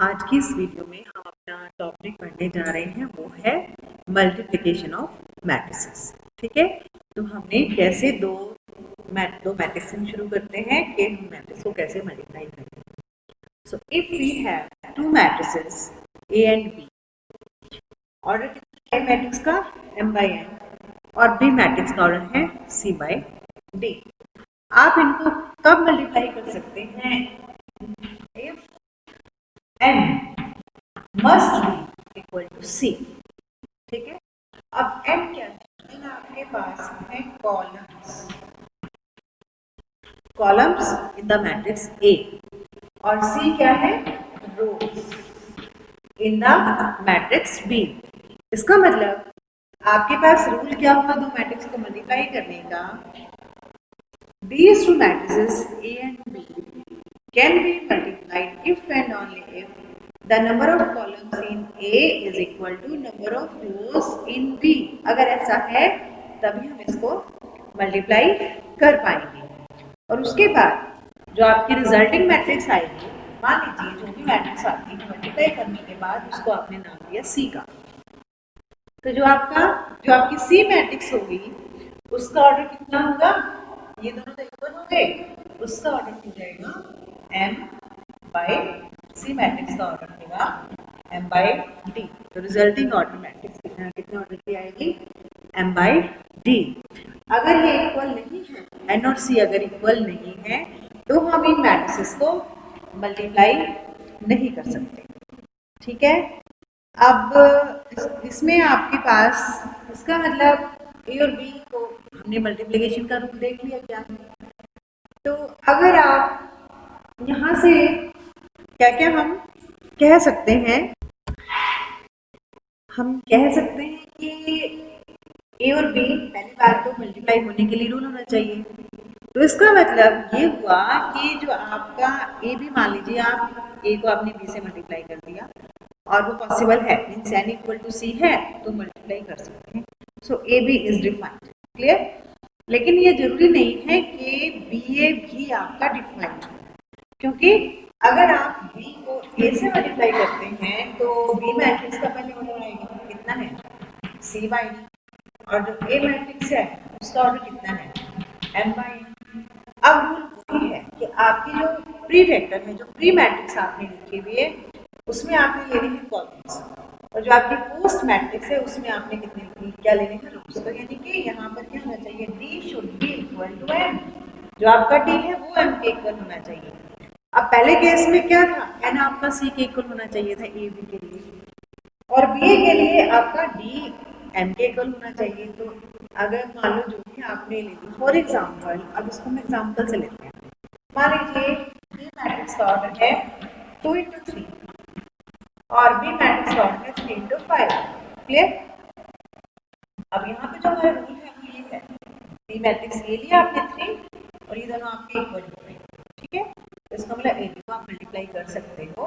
आज की इस वीडियो में हम अपना टॉपिक पढ़ने जा रहे हैं, वो है मल्टीप्लिकेशन ऑफ मैट्रिसेस। ठीक है, तो हमने कैसे दो मैट्रिक्स से शुरू करते हैं कि हम मैट्रिक्स को कैसे मल्टीप्लाई करते हैं। So if we have two matrices A and B, order कितना है मैट्रिक्स का m by n, और बी मैट्रिक्स का ऑर्डर है c by d। आप इनको कब मल्टीप्लाई कर सकते हैं? If n must be equal to c। ठीक है, अब n क्या है? n आपके पास है columns in the matrix A, और c क्या है? रोज इन द मैट्रिक्स B। इसका मतलब आपके पास रूल क्या हुआ दो मैट्रिक्स को मल्टीप्लाई करने का? These two matrices A and B can be multiplied if and only if the number of columns in A is equal to number of rows in B। अगर ऐसा है तभी हम इसको मल्टीप्लाई कर पाएंगे। और उसके बाद जो आपकी रिजल्टिंग मैट्रिक्स आएगी, मान लीजिए जो भी मैट्रिक्स आती है मल्टीप्लाई करने के बाद उसको आपने नाम दिया C का, तो जो आपकी C मैट्रिक्स होगी उसका ऑर्डर कितना होगा? ये दोनों तो इक्वल हो गए, उसका ऑर्डर हो जाएगा m by c। मैट्रिक्स का ऑर्डर होगा m by d। तो रिजल्टिंग ऑर्डर मैट्रिक्स कितना ऑर्डर की आएगी? m by d। अगर ये इक्वल नहीं है, n और c अगर इक्वल नहीं है, तो हम इन मैट्रिसेस को मल्टीप्लाई नहीं कर सकते। ठीक है, अब इसमें आपके पास इसका मतलब ए और बी को हमने मल्टीप्लिकेशन का रूल देख लिया क्या? तो अगर आप यहाँ से क्या क्या हम कह सकते हैं? हम कह सकते हैं कि ए और बी पहली बार तो मल्टीप्लाई होने के लिए रूल होना चाहिए। तो इसका मतलब ये हुआ कि जो आपका ए बी, मान लीजिए आप ए को आपने बी से मल्टीप्लाई कर दिया और वो पॉसिबल है, means n equal to C है तो मल्टीप्लाई कर सकते हैं। So A B is defined, clear. लेकिन ये जरूरी नहीं है कि बी ए भी आपका डिफाइंड, क्योंकि अगर आप बी को ए से मल्टीप्लाई करते हैं तो बी मैट्रिक्स का पहले ऑर्डर आएगा, कितना है? C by D. और जो ए मैट्रिक्स है उसका ऑर्डर कितना है? M by D. अब रूल वही है कि आपकी जो प्री वेक्टर है, जो प्री मैट्रिक्स आपने लिखी हुई है, उसमें आपने लेने हैं कॉलम्स, और जो आपकी पोस्ट मैट्रिक्स है उसमें आपने कितने क्या लेने हैं? रोज। तो यानी कि यहाँ पर क्या होना चाहिए? D should be equal to M. जो आपका डी है वो एम के इक्वल होना चाहिए। अब पहले केस में क्या था? एन आपका सी के इक्वल होना चाहिए था ए बी के लिए, और बी ए के लिए आपका डी एम के इक्वल होना चाहिए। तो अगर मान लो जो भी आपने ले ली, फॉर एग्जाम्पल, अब इसको हम एग्जाम्पल से लेते हैं। मान लीजिए बी मैट्रिक्स का ऑर्डर है 2 into 3 और बी मैट्रिक्स का ऑर्डर है 3 into 5। क्लियर। अब यहाँ पे जो हमारा रूल है वो ये है, बी मैट्रिक्स ये लिया आपने 3 और ये दोनों आपके इक्वल हो गए। ठीक है, तो इसका मतलब ए बी को आप मल्टीप्लाई कर सकते हो,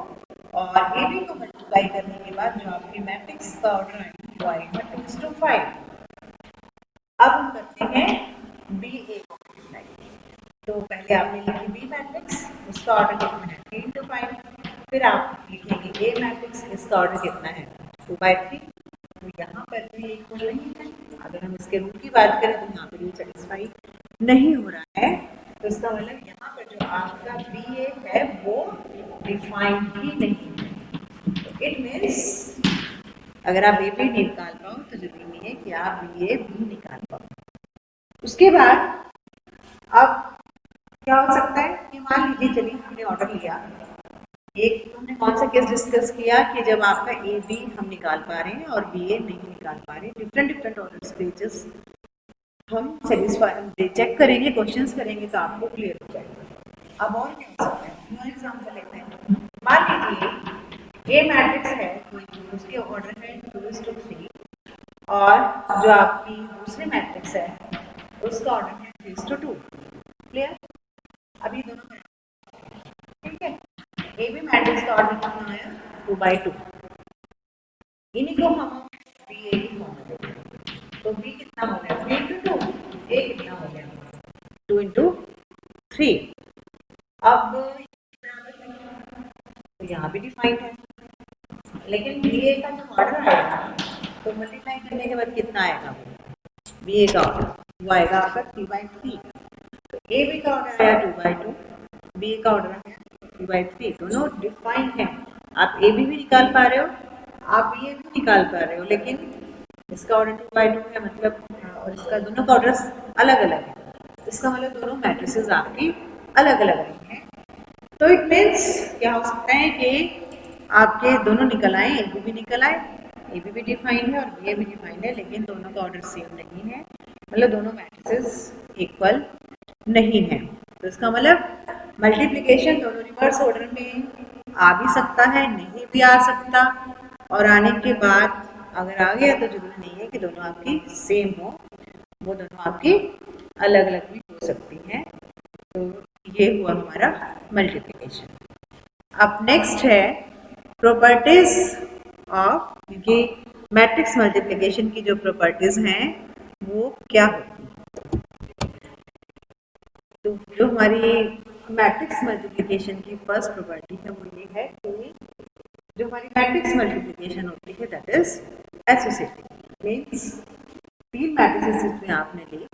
और ए बी को मल्टीप्लाई करने के बाद जो आपकी मैट्रिक्स का ऑर्डर आएगा वो आएगा 2 into 5। अब हम करते हैं बी ए को मल्टीप्लाई। तो पहले आपने लिखी बी मैट्रिक्स, उसका ऑर्डर कितना है? 3 into 5। फिर आप लिखेंगे ए मैट्रिक्स, इसका ऑर्डर कितना है? 2 by 3। तो यहाँ पर भी इक्वल नहीं है। अगर हम इसके रूल की बात करें तो यहाँ पर ये सेटिस्फाई नहीं हो रहा है। तो इसका मतलब यहाँ पर जो आपका बी ए है वो डिफाइंड ही नहीं है। तो इट मीन्स अगर आप ए बी निकाल पाओ तो जरूरी नहीं है कि आप बी ए बी निकाल पाओ। उसके बाद अब क्या हो सकता है कि मान लीजिए चलिए हमने ऑर्डर लिया, एक हमने कौन सा केस डिस्कस किया कि जब आपका ए बी हम निकाल पा रहे हैं और बी ए नहीं निकाल पा रहे, डिफरेंट ऑर्डर स्पेजेस हम सेटिस्फाई चेक करेंगे, क्वेश्चंस करेंगे तो आपको क्लियर हो जाएगा। अब और क्या हो सकता है? और एग्जाम्पल लेते हैं। मान लीजिए ए मैट्रिक्स है, उसके ऑर्डर है 2 into 3, और जो आपकी दूसरी मैट्रिक्स है उसका ऑर्डर है 3 into 2। क्लियर। अभी दोनों ठीक है, ए बी मैट्रिक्स का ऑर्डर कितना आया? 2 by 2। इन्हीं को हम बी ए की फॉर्म में देखेंगे। तो बी कितना हो गया? 3 into 2। ए कितना हो गया? 2 into 3। अब तो यहाँ भी डिफाइंड है। लेकिन बी ए का जो ऑर्डर आएगा तो मल्टीप्लाई करने के बाद कितना आएगा, बी ए का ऑर्डर वो आएगा आपका 3/3। तो ए बी का ऑर्डर आया 2/2, बी ए का ऑर्डर आया 3/3, दोनों डिफाइंड है। आप ए बी भी निकाल पा रहे हो, आप बी ए भी निकाल पा रहे हो, लेकिन इसका ऑर्डर 2/2 है मतलब, और इसका दोनों का ऑर्डर अलग अलग है, इसका मतलब दोनों मैट्रिसेस आपकी अलग अलग आई हैं। तो इट मीन्स क्या हो सकता है कि आपके दोनों निकल आए, ए बी भी निकल आए, ए बी भी डिफाइंड है और बी ए भी डिफाइंड है, लेकिन दोनों का ऑर्डर सेम नहीं है, मतलब दोनों मैट्रिसेस इक्वल नहीं है। तो इसका मतलब मल्टीप्लिकेशन दोनों रिवर्स ऑर्डर में आ भी सकता है, नहीं भी आ सकता, और आने के बाद अगर आ गया तो जरूरी नहीं है कि दोनों आपकी सेम हो, वो दोनों आपकी अलग अलग भी हो सकती हैं। तो ये हुआ हमारा मल्टीप्लिकेशन। अब नेक्स्ट है प्रॉपर्टीज ऑफ, क्योंकि मैट्रिक्स मल्टीप्लिकेशन की जो प्रॉपर्टीज हैं वो क्या होती है। तो जो हमारी मैट्रिक्स मल्टीप्लिकेशन की फर्स्ट प्रॉपर्टी है वो ये है कि जो हमारी मैट्रिक्स मल्टीप्लिकेशन होती है दैट इज एसोसिएटिव। मीन्स तीन मैट्रिसेस में आपने ली,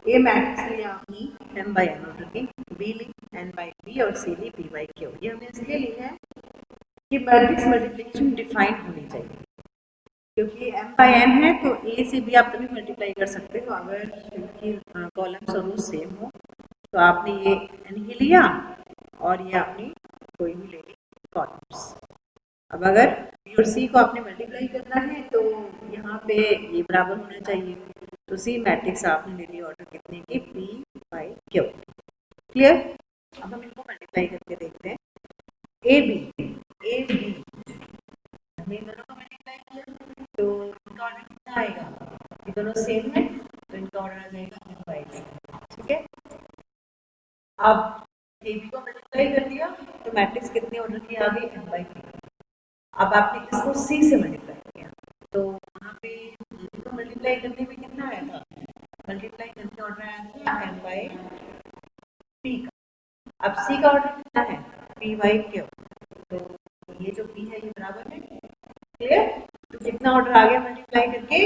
ए मैट्रिक्स लिया आपने m बाई n ऑर्डर की, बी ली n बाई p और सी ली p बाई q। ये हमने इसलिए ली है कि मैट्रिक्स मल्टीप्लिकेशन डिफाइंड होनी चाहिए, क्योंकि m बाई n है तो a से b आप तभी मल्टीप्लाई कर सकते हो अगर इनकी कॉलम्स और रोज सेम हो। तो आपने ये n ही लिया और ये आपने कोई भी ले ली कॉलम्स। अब अगर b और c को आपने मल्टीप्लाई करना है तो यहाँ पे ये बराबर होना चाहिए, तो सी मैट्रिक्स आपने ले ली ऑर्डर कितने की, p बाई q। क्लियर। अब हम इनको मल्टीप्लाई करके देखते हैं। ए बी हमने दोनों को मल्टीप्लाई किया तो इनका ऑर्डर कितना आएगा, ये दोनों सेम है तो इनका ऑर्डर आ जाएगा m बाई q। ठीक है। अब ए बी को मल्टीप्लाई कर दिया तो मैट्रिक्स कितने ऑर्डर की आ गई, m बाई q। अब आपने इसको c से मल्टीप्लाई किया तो वहाँ पे इसको मल्टीप्लाई करने में कितना आया था, मल्टीप्लाई करके ऑर्डर आया था m बाई p का। अब c का ऑर्डर कितना है, p बाई q। तो ये जो p है ये बराबर है, क्लियर। तो कितना ऑर्डर आ गया मल्टीप्लाई करके,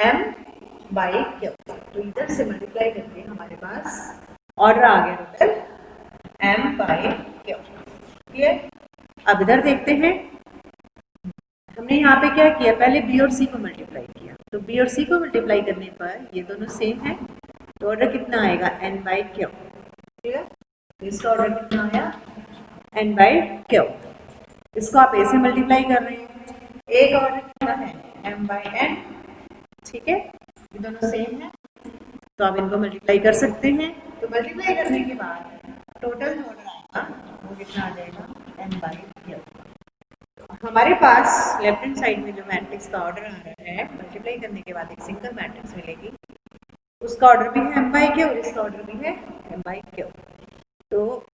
m बाई q। तो इधर से मल्टीप्लाई करके हमारे पास ऑर्डर आ गया total m by q। Clear. अब इधर देखते हैं, हमने यहाँ पे क्या किया, पहले b और c को मल्टीप्लाई किया, तो b और c को मल्टीप्लाई करने पर ये दोनों सेम है तो ऑर्डर कितना आएगा, n बाई q। क्लियर। तो इसका ऑर्डर कितना आया, n बाई q। इसको आप a से मल्टीप्लाई कर रहे हैं, a का ऑर्डर कितना है, m बाई n। ठीक है, ये दोनों सेम है तो आप इनको मल्टीप्लाई कर सकते हैं। तो मल्टीप्लाई करने के बाद टोटल जो ऑर्डर आएगा वो कितना आ जाएगा, n बाई q। हमारे पास लेफ्ट हैंड साइड में जो मैट्रिक्स का ऑर्डर आ रहा है मल्टीप्लाई करने के बाद एक सिंगल मैट्रिक्स मिलेगी, उसका ऑर्डर भी है m बाई q और इसका ऑर्डर भी है m बाई q। तो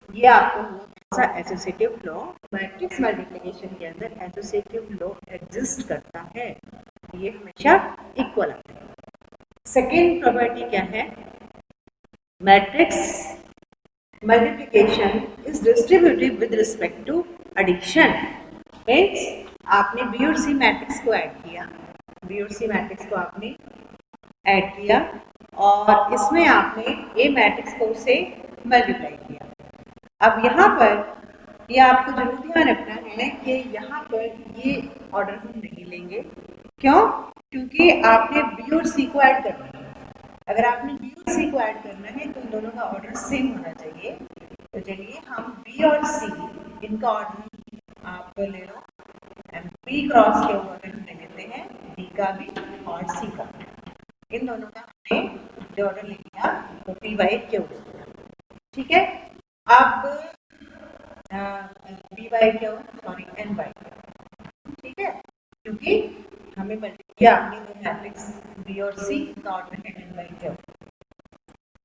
ये आपको हुआ एसोसिएटिव लॉ। मैट्रिक्स मल्टीप्लिकेशन के अंदर एसोसिएटिव लॉ एग्जिस्ट करता है, ये हमेशा इक्वल आता है। सेकेंड प्रॉपर्टी क्या है, matrix multiplication is distributive with respect to addition. Means आपने बी और सी मैट्रिक्स को ऐड किया, बी और सी मैट्रिक्स को आपने ऐड किया और इसमें आपने ए मैट्रिक्स को उसे मल्टीप्लाई किया। अब यहाँ पर ये आपको जरूर ध्यान रखना है कि यहाँ पर ये ऑर्डर हम नहीं लेंगे। क्यों? क्योंकि आपने बी और सी को ऐड करना है। अगर आपने बी और सी को ऐड करना है तो दोनों का ऑर्डर सेम होना चाहिए। तो चलिए हम बी और सी इनका ऑर्डर आप ले लो, बी क्रॉस के ऊपर हमने लेते हैं बी का भी और सी का, इन दोनों का हमने जो ऑर्डर ले लिया वो पी बाई क्यू ले लिया। ठीक है। अब P by Q sorry N by Q. ठीक है, क्योंकि हमें किया आपने दो मैट्रिक्स बी और सी का ऑर्डर है एन बाई क्यू।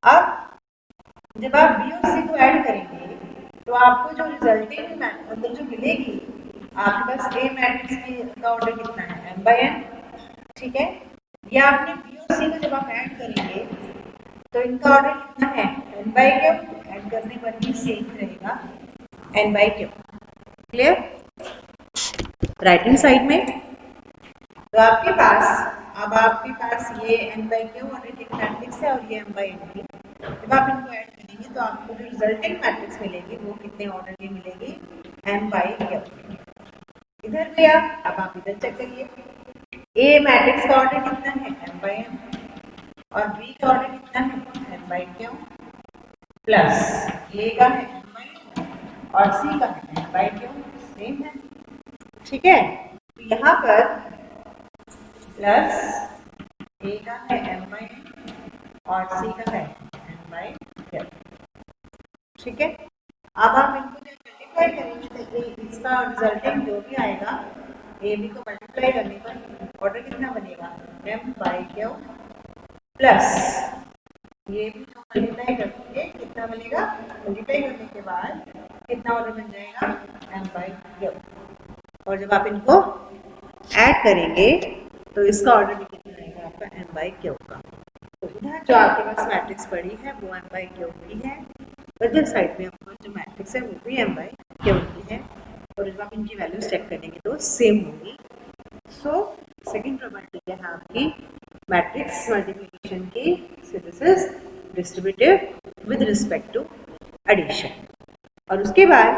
अब जब आप बी और सी को ऐड करेंगे तो आपको जो रिजल्टिंग अंदर जो मिलेगी, आपके पास ए मैट्रिक्स का ऑर्डर कितना है, m बाई n। ठीक है, या आपने बी और सी को जब आप ऐड करेंगे तो इनका ऑर्डर कितना है, n बाई क्यू। ऐड करने पर भी सेम रहेगा n by Q. Clear? Right hand side में तो आपके पास ये n बाई क्यू ऑर्डर एक मैट्रिक्स है और ये m बाई n की। जब आप इनको ऐड करेंगे तो आपको जो रिजल्टिंग मैट्रिक्स मिलेगी वो कितने ऑर्डर की मिलेगी? m by Q. इधर गया, अब आप इधर चेक करिए, ए मैट्रिक्स का ऑर्डर कितना है? m बाई n और बी का ऑर्डर कितना है? m बाई क्यू प्लस ए का है m बाई n और सी का है m बाई क्यू, सेम है। ठीक है, तो यहाँ पर प्लस ए का है m बाई n और सी का है m बाई क्यू। ठीक है, अब आप इनको जब मल्टीप्लाई करेंगे तो ये इसका रिजल्टिंग जो भी आएगा ए बी को मल्टीप्लाई करने पर ऑर्डर कितना बनेगा? m बाई क्यू प्लस ये भी को मल्टीप्लाई करके कितना बनेगा? मल्टीप्लाई करने के बाद कितना ऑर्डर बन जाएगा? m by Q. और जब आप इनको ऐड करेंगे तो इसका ऑर्डर भी कितना आएगा आपका? m बाई क्यू का। तो इधर जो आपके पास मैट्रिक्स पड़ी है वो m बाई क्यू की है, इधर साइड में आपका जो मैट्रिक्स है वो भी m बाई क्यू की है। और जब आप इनकी वैल्यूज चेक करेंगे तो सेम होंगी। सो सेकेंड प्रॉपर्टी क्या है आपकी? मैट्रिक्स मल्टीप्लिकेशन की, so this is distributive with respect to addition. और उसके बाद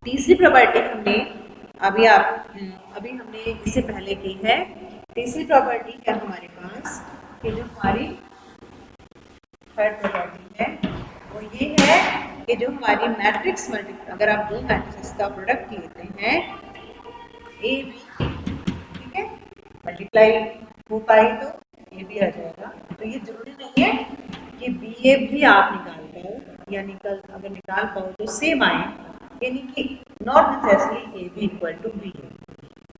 तीसरी प्रॉपर्टी अभी हमने इससे पहले की है। तीसरी प्रॉपर्टी है हमारे पास कि जो हमारी थर्ड प्रॉपर्टी है वो ये है कि जो हमारी मैट्रिक्स अगर आप दो मैट्रिक्स का प्रोडक्ट लेते हैं ए बी, ठीक है, मल्टीप्लाई हो पाई तो ए बी आ जाएगा। तो ये जरूरी नहीं है कि बी ए भी आप निकाल पाओ या अगर निकाल पाओ तो सेम आए, यानी कि not necessary A B equal to B A.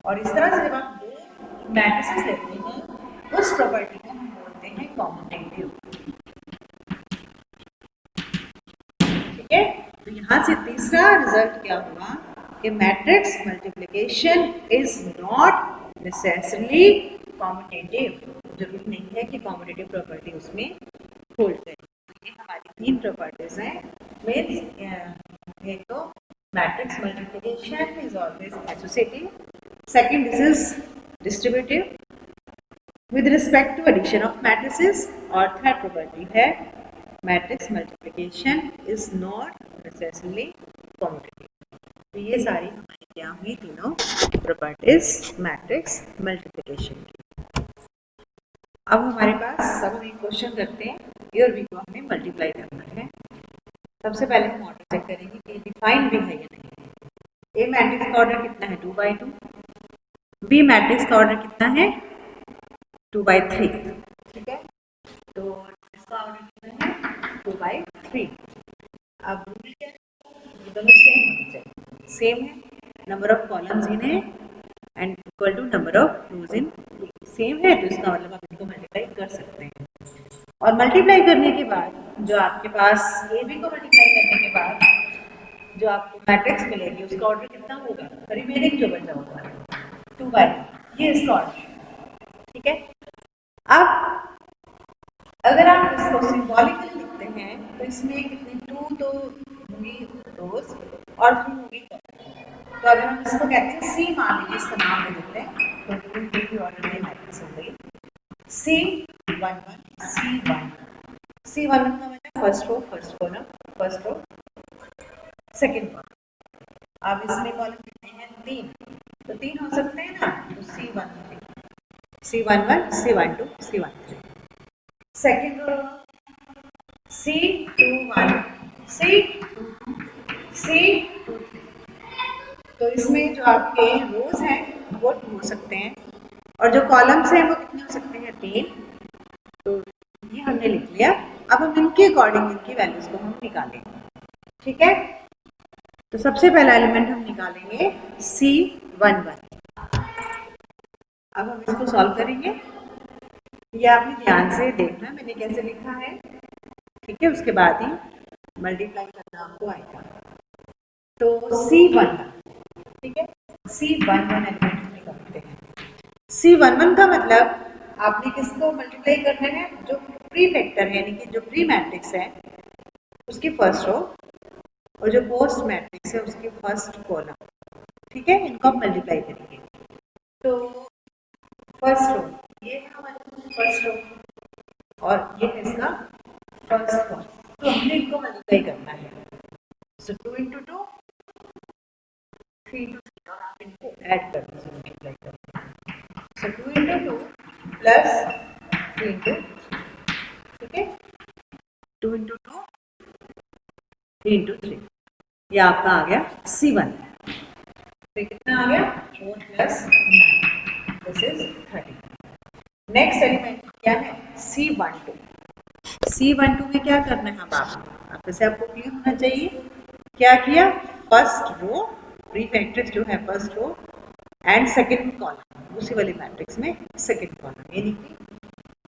और इस तरह से जब आप दो मैट्रिसेस लेते हैं उस प्रॉपर्टी को हम बोलते हैं कॉम्यूटेटिव। ठीक है, तो यहाँ से तीसरा रिजल्ट क्या हुआ कि matrix multiplication is not necessarily commutative. जरूरी नहीं है कि कॉम्यूटेटिव प्रॉपर्टी उसमें होल्ड करे। ये हमारी तीन प्रॉपर्टीज हैं। मीन्स एक तो matrix multiplication is always associative, second this is distributive with respect to addition of matrices, और थर्ड प्रॉपर्टी है matrix multiplication is not necessarily commutative. तो ये सारी हमारी क्या हुई? तीनों प्रॉपर्टीज मैट्रिक्स मल्टीप्लिकेशन की। अब हमारे पास सब एक क्वेश्चन करते हैं, ए और बी को हमें मल्टीप्लाई करना है। सबसे पहले हम ऑर्डर चेक करेंगे कि डिफाइन भी है या नहीं। ए मैट्रिक्स का ऑर्डर कितना है? 2/2। बी मैट्रिक्स का ऑर्डर कितना है? 2/3। ठीक है, तो इसका ऑर्डर कितना है? 2/3। अब रूल क्या है? ये दोनों सेम होने चाहिए। सेम है, नंबर ऑफ कॉलम्स इन है and equal to number of rows in same है, तो इसका मतलब आप इनको मल्टीप्लाई कर सकते हैं। और मल्टीप्लाई करने के बाद जो आपके पास ए बी को मल्टीप्लाई करने के बाद जो आपको मैट्रिक्स मिलेगी उसका ऑर्डर कितना होगा? रिमेनिंग जो बचा होगा 2/2, ये इसका ऑर्डर। ठीक है, अब अगर आप इसको सिंबॉलिकली लिखते हैं तो इसमें कितनी 2 तो होंगी रोज और 3 होंगी। तो अगर हम इसको कहते हैं सी, मान लीजिए इसका नाम दे देते हैं, तो ऑर्डर में मैट्रिक्स हो गई C11 C1। C11 का मतलब first row, first column, first row, second column. अब इसमें कॉलम कितने हैं? 3, तो 3 हो सकते हैं ना, तो C13, C11, C12, C13। Second row C21, C22, C23। तो इसमें जो आपके रोज हैं वो 2 हो सकते हैं और जो कॉलम्स हैं वो कितने हो सकते हैं? 3। तो ये हमने लिख लिया। अब हम इनके अकॉर्डिंग इनकी वैल्यूज को हम निकालेंगे। ठीक है, तो सबसे पहला एलिमेंट हम निकालेंगे C11। अब हम इसको सॉल्व करेंगे। ये आपने ध्यान से देखना मैंने कैसे लिखा है। ठीक है, उसके बाद ही मल्टीप्लाई करना आपको आएगा। तो C11, ठीक है, C11 एलिमेंट हम निकालते हैं। C11 का मतलब आपने किसको मल्टीप्लाई करना है? जो प्री फैक्टर है, यानी कि जो प्री मैट्रिक्स है उसकी फर्स्ट रो और जो पोस्ट मैट्रिक्स है उसकी फर्स्ट कॉलम, ठीक है, इनको आप मल्टीप्लाई करेंगे। तो फर्स्ट रो, ये है हमारी फर्स्ट रो और ये है इसका फर्स्ट कॉलम, तो हमने इनको मल्टीप्लाई करना है। सो 2 into 2, 3 into 3, और आप इनको ऐड कर दीजिए, मल्टीप्लाई करके। सो 2 into 2 प्लस 3 into 3, ठीक है, 2 into 2, 3 into 3, ये आपका आ गया C1। तो कितना आ गया 4 plus 9, this is 30। Next element क्या है C12। C12 में क्या करना है, आप से आपको क्लियर होना चाहिए। क्या किया, फर्स्ट रो प्री मैट्रिक्स जो है first row and second column उसी वाले मैट्रिक्स में सेकंड कॉलम, यानी कि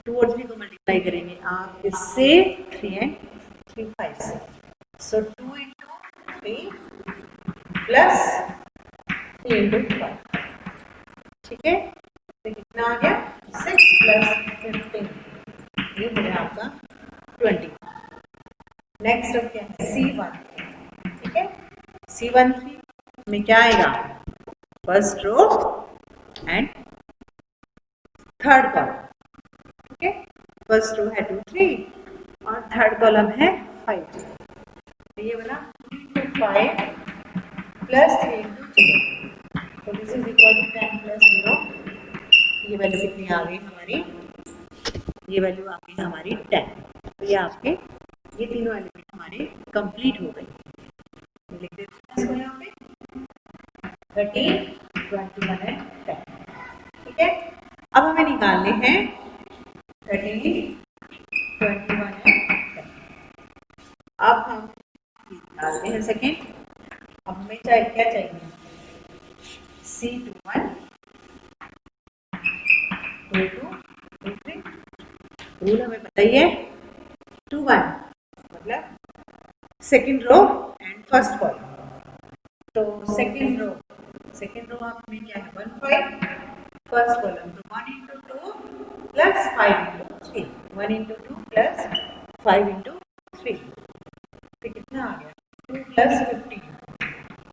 2 और 3 को मल्टीप्लाई करेंगे आप इससे 3 and 3 5 से। सो 2 into 3 प्लस 3 into 5, ठीक है, तो कितना आ गया 6 plus 15, ये हो गया आपका 20। नेक्स्ट अब क्या है C13, ठीक है, C13 में क्या आएगा, first row and third column, ठीक है, फर्स्ट रो है 2 3 और थर्ड कॉलम है 5, तो ये बना 3 into 5 plus 3 into 0, तो this is equal to 10 plus 0, ये वैल्यू कितनी आ गई हमारी, ये वैल्यू आ गई हमारी 10। तो ये आपके ये तीनों एलिमेंट हमारे कंप्लीट हो गए। लिख देते हैं इसको यहाँ पे 13, 21 एंड 10, ठीक है। अब हमें निकालने हैं 13, 21 एंड 10। अब हम निकालते हैं सेकेंड। अब हमें क्या चाहिए, C21, 22, 23, रूल हमें बताइए 21 मतलब second row and first column, तो सेकेंड रो आप में क्या है 1 5, फर्स्ट कॉलम तो 1 into 2 plus 5 into 3, 1 into 2 plus 5 into 3, तो कितना आ गया 2 plus 15,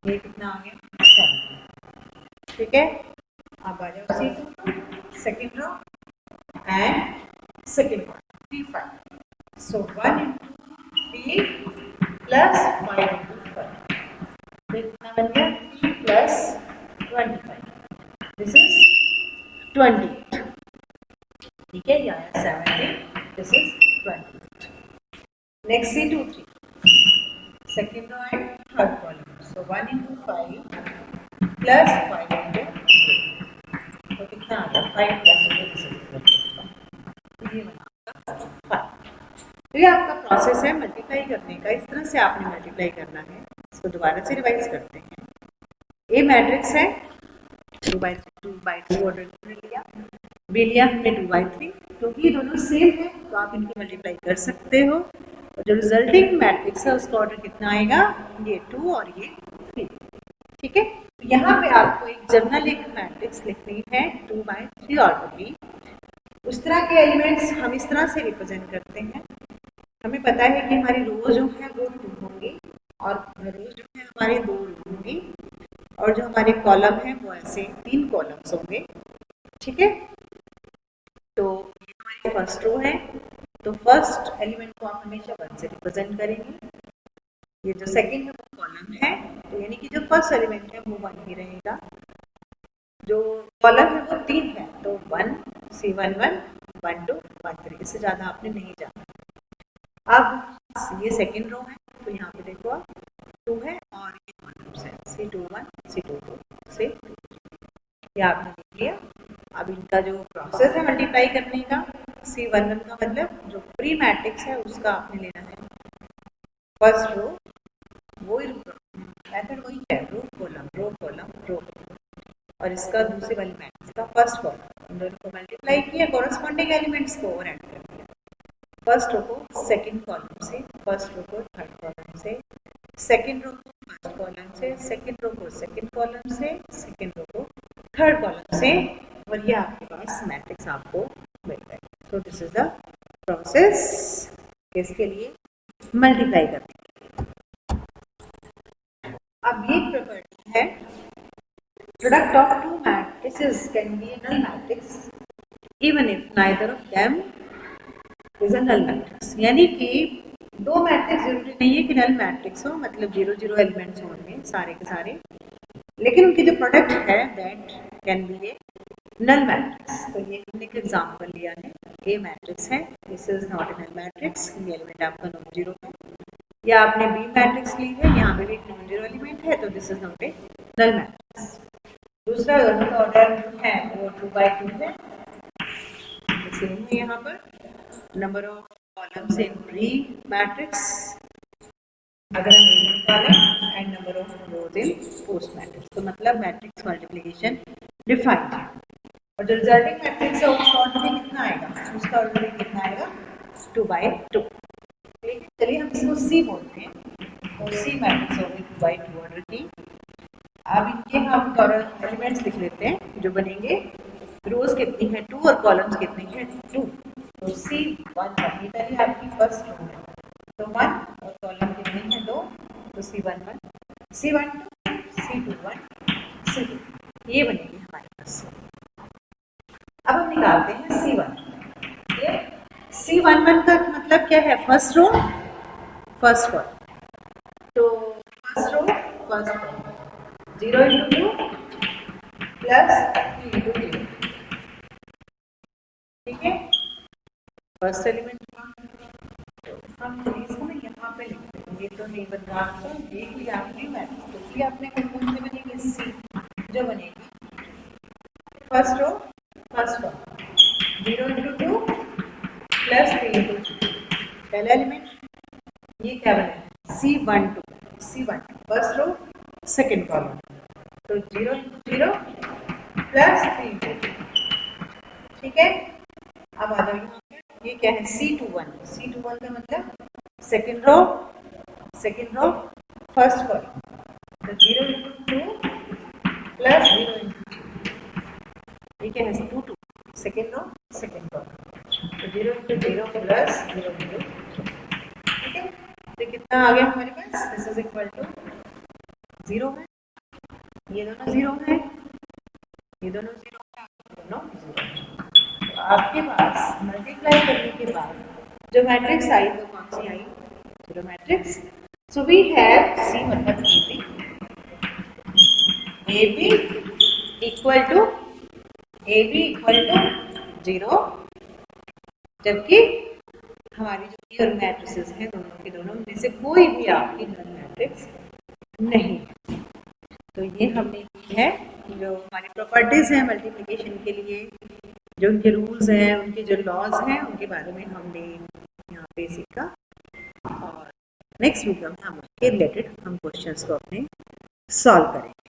ये कितना आ गया 7, ठीक है। अब आ जाओ C2 second row and second column 3 5, so 1 into 3 plus 5 into 5, तो कितना बन गया 3 plus 25, दिस इज 28, ठीक है, ये आया 17, this is 28। Next C23 second row and third column, so 1 into 5 plus 5 into 2, तो कितना आ गया 5 plus 2, दिस इज 25, ये बना 5। तो ये आपका प्रोसेस है मल्टीप्लाई करने का, इस तरह से आपने मल्टीप्लाई करना है। इसको दोबारा से रिवाइज करते हैं। ए मैट्रिक्स है 2/2 ऑर्डर लिया, बी लिया हमने 2/3, क्योंकि ये दोनों सेम है तो आप इनको मल्टीप्लाई कर सकते हो। और जो रिजल्टिंग मैट्रिक्स है उसका ऑर्डर कितना आएगा, ये 2 और ये 3, ठीक है। यहाँ पे आपको एक जनरल एक मैट्रिक्स लिखनी है 2/3 ऑर्डर की। उस तरह के एलिमेंट्स हम इस तरह से रिप्रेजेंट करते हैं। हमें पता है कि हमारी रो जो है वो 2 होंगी और रो जो है हमारे 2 रो होंगी और जो हमारे कॉलम है वो ऐसे 3 कॉलम्स होंगे, ठीक है। तो ये हमारी फर्स्ट रो है, तो फर्स्ट एलिमेंट को आप हमेशा 1 से रिप्रेजेंट करेंगे। ये जो सेकंड है वो कॉलम है, तो यानी कि जो फर्स्ट एलिमेंट है वो 1 ही रहेगा। जो कॉलम है वो 3 है, तो 1 C11, 1 2 1 3, इससे ज़्यादा आपने नहीं जाना। अब ये सेकंड रो है, तो यहाँ पे देखो आप 2 है और ये कॉलम्स है C21, C22, C23, ये आपने लिख लिया। अब इनका जो प्रोसेस है मल्टीप्लाई करने का, C11 का मतलब जो प्री मैट्रिक्स है उसका आपने लेना है फर्स्ट रो, वो मेथड वही है, row column row column row, और इसका दूसरे वाली मैट्रिक्स का फर्स्ट कॉलम, इन दोनों को मल्टीप्लाई किया, कॉरेस्पॉन्डिंग एलिमेंट्स को और ऐड कर दिया। फर्स्ट रो को सेकंड कॉलम से, फर्स्ट रो को थर्ड कॉलम से, सेकंड रो को फर्स्ट कॉलम से, सेकंड रो को सेकंड कॉलम से, सेकंड रो को थर्ड कॉलम से, और ये आपके पास मैट्रिक्स आपको मिल गया। तो दिस इज द प्रोसेस किसके लिए, मल्टीप्लाई करने के लिए। अब ये प्रॉपर्टी है, product of two matrices can be a null matrix even if neither of them is a null matrix. यानी कि दो मैट्रिक्स जरूरी नहीं है कि नल मैट्रिक्स हो, मतलब 0 0 एलिमेंट्स होंगे सारे के सारे, लेकिन उनकी जो प्रोडक्ट है that can be a null matrix. तो ये हमने एक एग्जांपल लिया है, ए मैट्रिक्स है, this is not a null matrix, ये एलिमेंट आपका नॉन जीरो है। या आपने बी मैट्रिक्स ली है, यहाँ पे भी एक नॉन जीरो एलिमेंट है, तो this is not a null matrix. दूसरा दोनों का ऑर्डर है वो 2×2 है, सेम है यहाँ पर। Number of columns in pre matrix अगर हम ये निकालें, and number of rows in post matrix, तो मतलब मैट्रिक्स मल्टीप्लिकेशन डिफाइंड है। और जो रिजल्टिंग मैट्रिक्स है उसका ऑर्डर भी कितना आएगा, उसका ऑर्डर भी कितना आएगा 2×2। चलिए हम इसको सी बोलते हैं, तो सी मैट्रिक्स होगी 2×2 ऑर्डर की। अब इनके हम एलिमेंट्स लिख लेते हैं जो बनेंगे, रोज कितनी है 2 और कॉलम्स कितने हैं 2, तो C1 ये पहले आपकी फर्स्ट रो है, तो 1 और कॉलम कितने हैं 2, तो C11 C12 C21 C2, ये बनेगी हमारे पास। अब हम निकालते हैं C1। C11 का मतलब क्या है, फर्स्ट रो फर्स्ट कॉलम, तो first row first column 0 × 2 plus 3 × 0, ठीक है, फर्स्ट एलिमेंट का। तो हम इसको ना यहाँ पे लिखते हैं, ये तो नहीं बन रहा आपको, देख लिया आपने मैट्रिक्स, तो ये आपने कौन से बनेगी, सी जो बनेगी first row first column 0 × 2 plus 3 × 2, पहला एलिमेंट, ये क्या बनेगा C12 first row second column, तो 0 × 0 प्लस 3 × 2, ठीक है। अब आ जाओ, ये क्या है C21 का मतलब सेकेंड रो फर्स्ट कॉलम, तो 0 × 2 प्लस 0 × 2, ये क्या है 2 सेकेंड रो सेकेंड कॉलम, तो 0 × 0 प्लस 0 × 2, ठीक है। तो कितना आ गया हमारे पास, दिस इज इक्वल टू 0 है, ये दोनों 0 है, ये दोनों 0 है, दोनों 0 है। तो आपके पास मल्टीप्लाई करने के बाद जो मैट्रिक्स आई वो कौन सी I, zero matrix. So we have C मतलब ए बी इक्वल टू 0, जबकि हमारी जो बी और मैट्रिसेस हैं दोनों के दोनों में से कोई भी आपकी नल मैट्रिक्स नहीं है। तो ये हमने की है जो हमारी प्रॉपर्टीज हैं मल्टीप्लिकेशन के लिए, जो उनके रूल्स हैं, उनके जो लॉज हैं, उनके बारे में हमने यहाँ पे सीखा। और नेक्स्ट वीडियो में हम उसके रिलेटेड हम क्वेश्चंस को अपने सॉल्व करेंगे।